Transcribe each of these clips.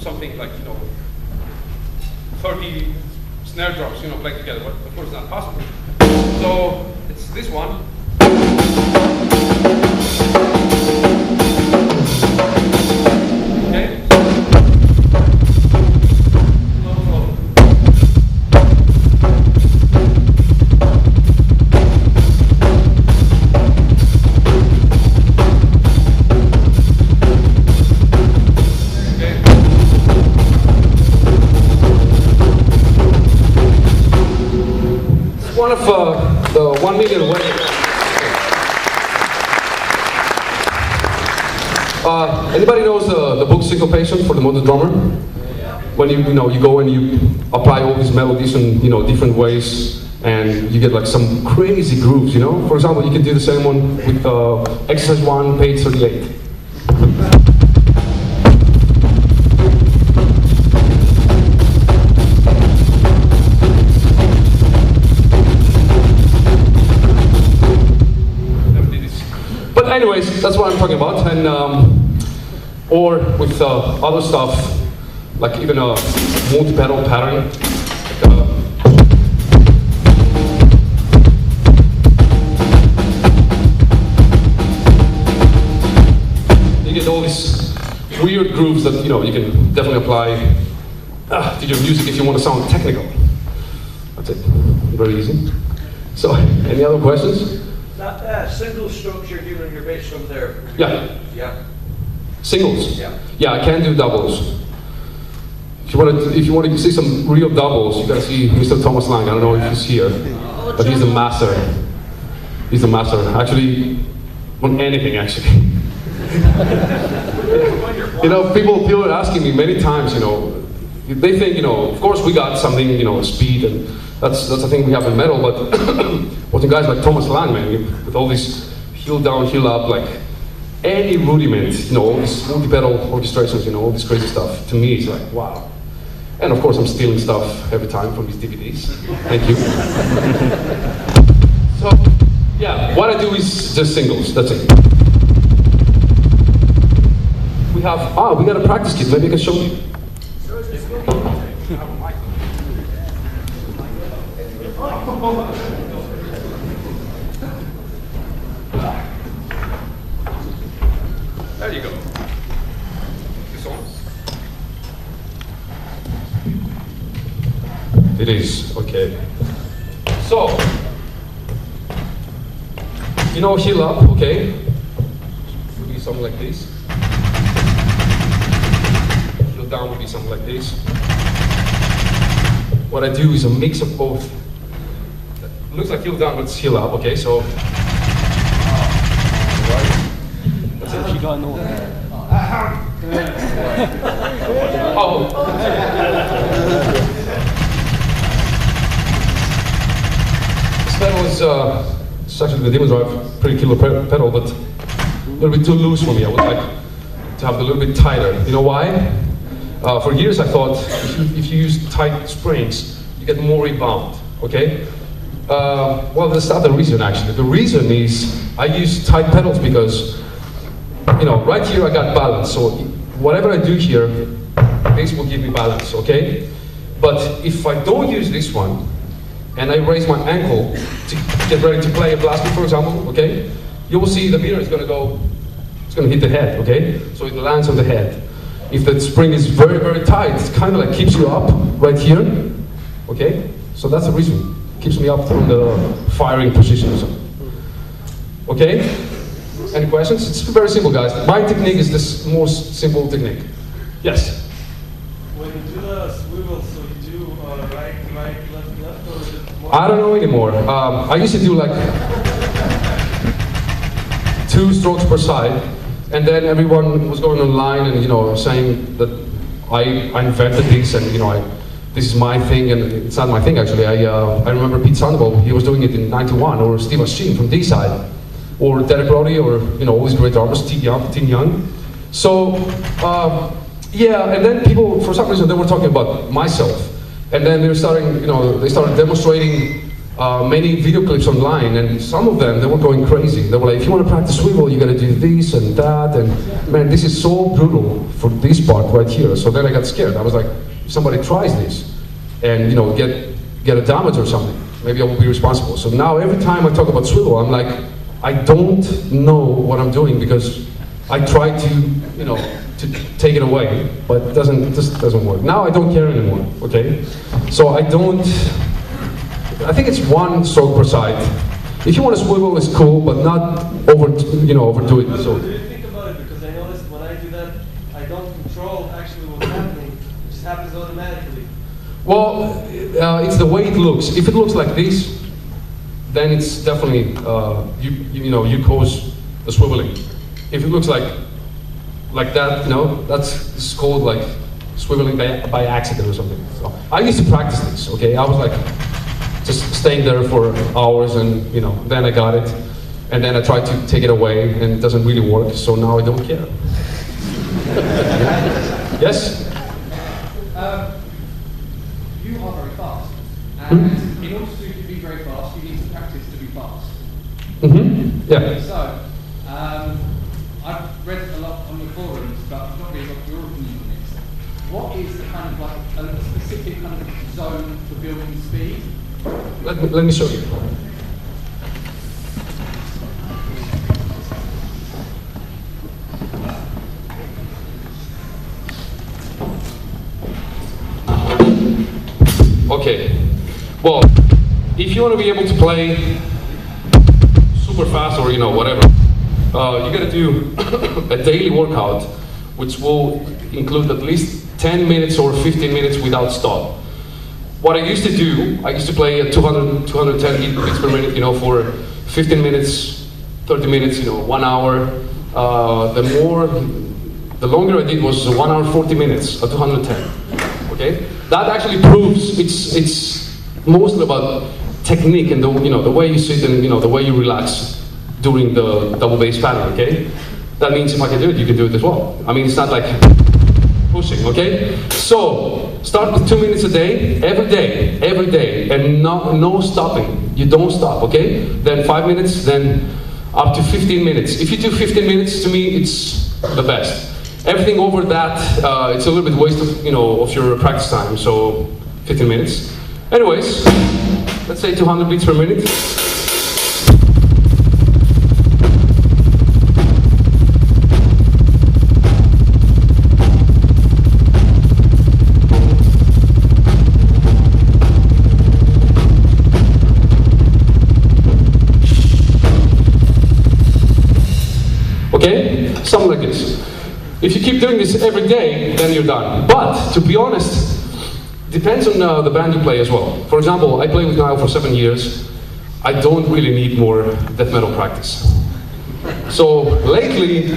something like 30 snare drops, playing together, but of course it's not possible. So it's this one. Okay. One of the 1 million ways. Anybody knows the book Syncopation for the Modern Drummer? When you go and you apply all these melodies in different ways, and you get like some crazy grooves. For example, you can do the same one with exercise 1, page 38. Anyways, that's what I'm talking about, and or with other stuff, like even a multi-pedal pattern. You get all these weird grooves that you can definitely apply to your music if you want to sound technical. That's it. Very easy. So, any other questions? That single strokes you're doing on your bass drum there. Yeah. Yeah. Singles. Yeah. Yeah, I can do doubles. If you want to see some real doubles, you gotta see Mr. Thomas Lang. I don't know if he's here, but he's the master. He's the master. Actually, on anything actually. People are asking me many times. They think of course we got something speed, and that's the thing we have in metal, but watching guys like Thomas Lang, man, with all these heel down, heel up, like any rudiment, all these multi-pedal orchestrations, all this crazy stuff, to me it's like, wow. And of course I'm stealing stuff every time from these DVDs. Thank you. So, yeah, what I do is just singles, that's it. We got a practice kit, maybe I can show you. There you go. This on? It is, okay. So, heel up, okay? Would be something like this. Heel down would be something like this. What I do is a mix of both. It looks like heel down, but it's heel up, okay? So, right. That's it. You got no. Oh. This pedal is it's actually the Demon Drive, pretty killer pedal, but a little bit too loose for me. I would like to have it a little bit tighter. You know why? For years I thought if you use tight springs, you get more rebound, okay? Well, that's not the reason actually. The reason is I use tight pedals because, right here I got balance. So whatever I do here, this will give me balance, okay? But if I don't use this one, and I raise my ankle to get ready to play a blast beat, for example, okay? You will see the meter is gonna hit the head, okay? So it lands on the head. If that spring is very, very tight, it kind of like keeps you up right here, okay? So that's the reason. It keeps me up from the firing position or something. Okay? Any questions? It's very simple, guys. My technique is this most simple technique. Yes? When you do the swivel, so you do right, left, or is it more? I don't know anymore. I used to do like 2 strokes per side, and then everyone was going online and saying that I invented this, and this is my thing, and it's not my thing actually. I remember Pete Sandoval, he was doing it in '91, or Steve Ashin from D-Side, or Derek Brody, or all these great artists, Tim Young. So yeah, and then people, for some reason, they were talking about myself, and then they started demonstrating many video clips online, and some of them, they were going crazy. They were like, if you want to practice swivel, you got to do this and that, and man, this is so brutal for this part right here. So then I got scared. I was like, if somebody tries this and get a damage or something, maybe I will be responsible. So now every time I talk about swivel, I'm like, I don't know what I'm doing, because I try to take it away, but it just doesn't work. Now I don't care anymore, okay? So I think it's one stroke per side. If you want to swivel, it's cool, but not overdo it. So. What do you think about it? Because I noticed when I do that, I don't control actually what's happening. It just happens automatically. Well, it's the way it looks. If it looks like this, then it's definitely you cause the swiveling. If it looks like that, it's called like swiveling by accident or something. So I used to practice this. Okay, I was like just staying there for hours, and then I got it, and then I tried to take it away, and it doesn't really work. So now I don't care. Yes. You are very fast, and in order to be very fast, you need to practice to be fast. Mm-hmm. Yeah. So, I've read a lot on your forums, but I've not really got your opinion on this. What is the kind of like a specific kind of zone for building speed? Let me show you. Okay, well, if you want to be able to play super fast or whatever, you got to do a daily workout, which will include at least 10 minutes or 15 minutes without stop. What I used to do, I used to play at 210 beats per minute, for 15 minutes, 30 minutes, 1 hour. The longer I did was 1 hour 40 minutes at 210. Okay, that actually proves it's mostly about technique and the way you sit and the way you relax during the double bass pattern. Okay, that means if I can do it, you can do it as well. I mean, it's not like pushing. Okay, so start with 2 minutes a day, every day, and no stopping. You don't stop. Okay, then 5 minutes, then up to 15 minutes. If you do 15 minutes, to me, it's the best. Everything over that, it's a little bit waste of your practice time. So 15 minutes. Anyways, let's say 200 beats per minute. Okay, something like this. If you keep doing this every day, then you're done. But, to be honest, depends on the band you play as well. For example, I play with Niall for 7 years. I don't really need more death metal practice. So, lately,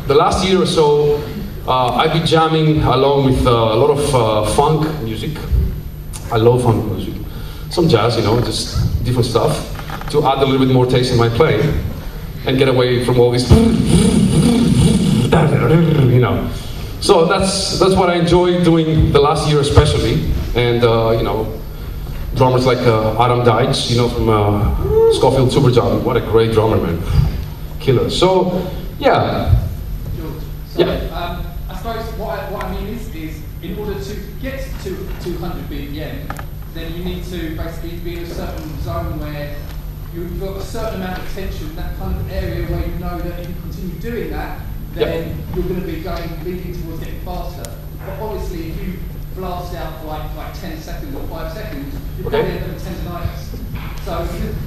the last year or so, I've been jamming along with a lot of funk music. I love funk music. Some jazz, just different stuff, to add a little bit more taste in my playing and get away from all this. So that's what I enjoyed doing the last year especially, and drummers like Adam Deitch, from Scofield Superjob. What a great drummer, man, killer. So yeah, George, I suppose what I mean is in order to get to 200 BPM, then you need to basically be in a certain zone where you've got a certain amount of tension, that kind of area where you know that if you continue doing that, then you're going to be leading towards getting faster. But obviously, if you blast out for like 10 seconds or 5 seconds, you're going to end up with tendonitis. So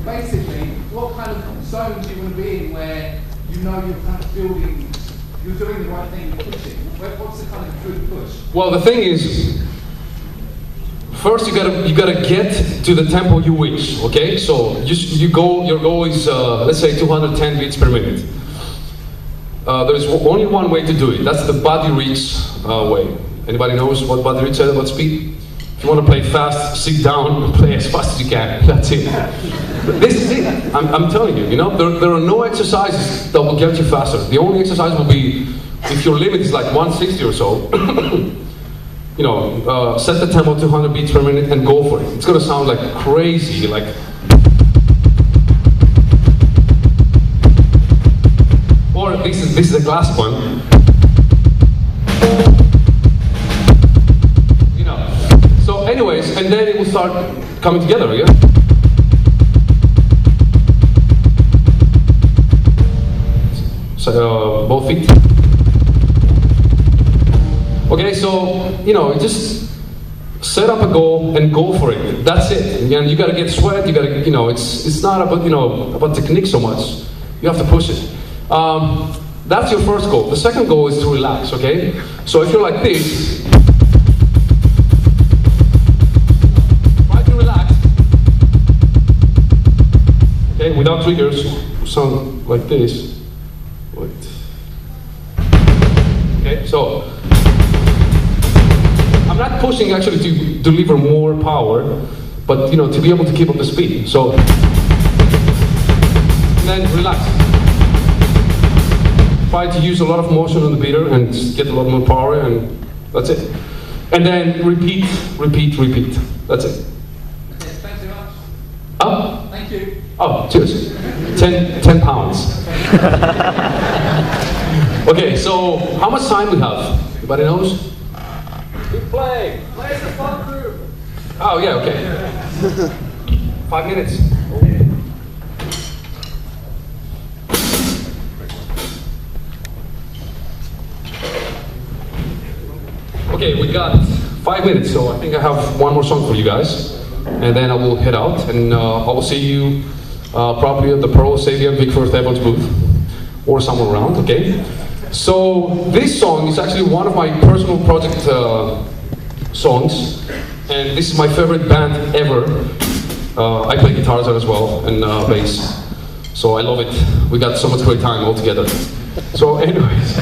basically, what kind of zone do you want to be in where you know you're kind of building, you're doing the right thing, you're pushing? What's the kind of good push? Well, the thing is, first you gotta get to the tempo you wish. Okay, so your goal is let's say 210 beats per minute. There's only one way to do it. That's the body reach way. Anybody knows what body reach is about speed? If you want to play fast, sit down and play as fast as you can. That's it. This is it. I'm telling you. There are no exercises that will get you faster. The only exercise will be if your limit is like 160 or so. Set the tempo to 200 beats per minute and go for it. It's gonna sound like crazy, like or this is the classic one. You know. So anyways, and then it will start coming together, yeah? So, both feet. Okay, so, you know, just set up a goal and go for it. That's it. And you gotta get sweat, you gotta, you know, it's not about, you know, about technique so much. You have to push it. That's your first goal. The second goal is to relax, okay? So if you're like this, try to relax. Okay, without triggers, sound like this. Wait. Okay, so I'm not pushing actually to deliver more power, but you know, to be able to keep up the speed. So then relax. Try to use a lot of motion on the beater and just get a lot more power, and that's it. And then repeat, repeat, repeat. That's it. Okay, thanks very much. Oh, Thank you. oh, cheers. 10 pounds. Okay, so how much time we have? Anybody knows? Play as a fun group. Oh yeah, okay. 5 minutes. Okay, we got 5 minutes, so I think I have one more song for you guys, and then I will head out, and I will see you probably at the Pearl Stadium, Vic Firth Evans booth, or somewhere around. Okay. So this song is actually one of my personal project songs, and this is my favorite band ever. I play guitars there as well, and bass, so I love it. We got so much great time all together. So anyways,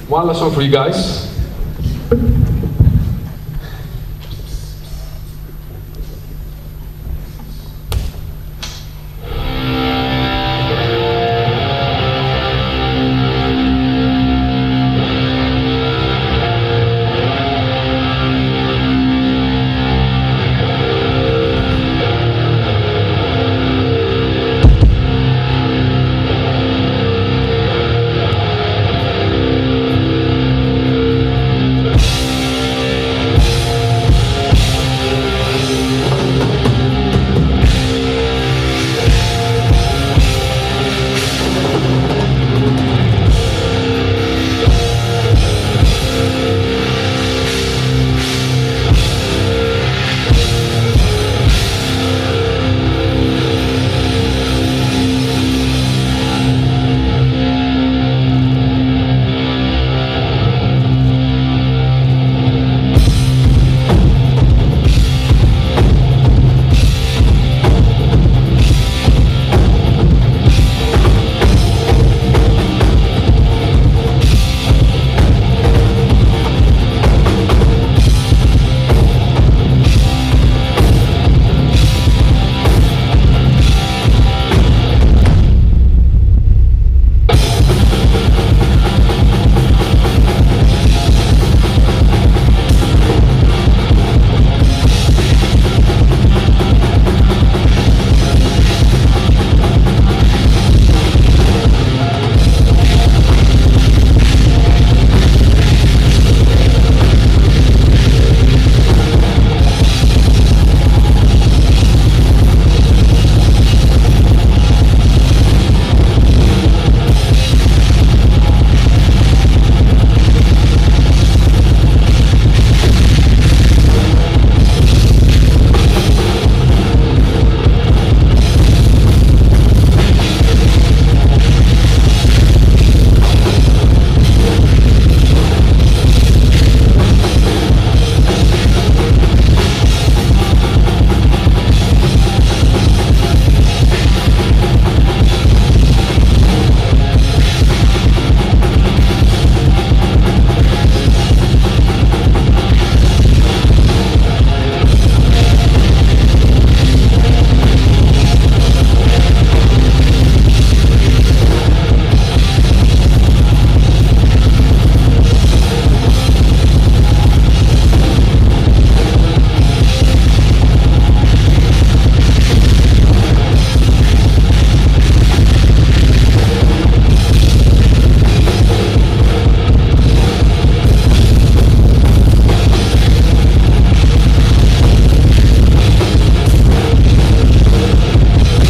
one last song for you guys.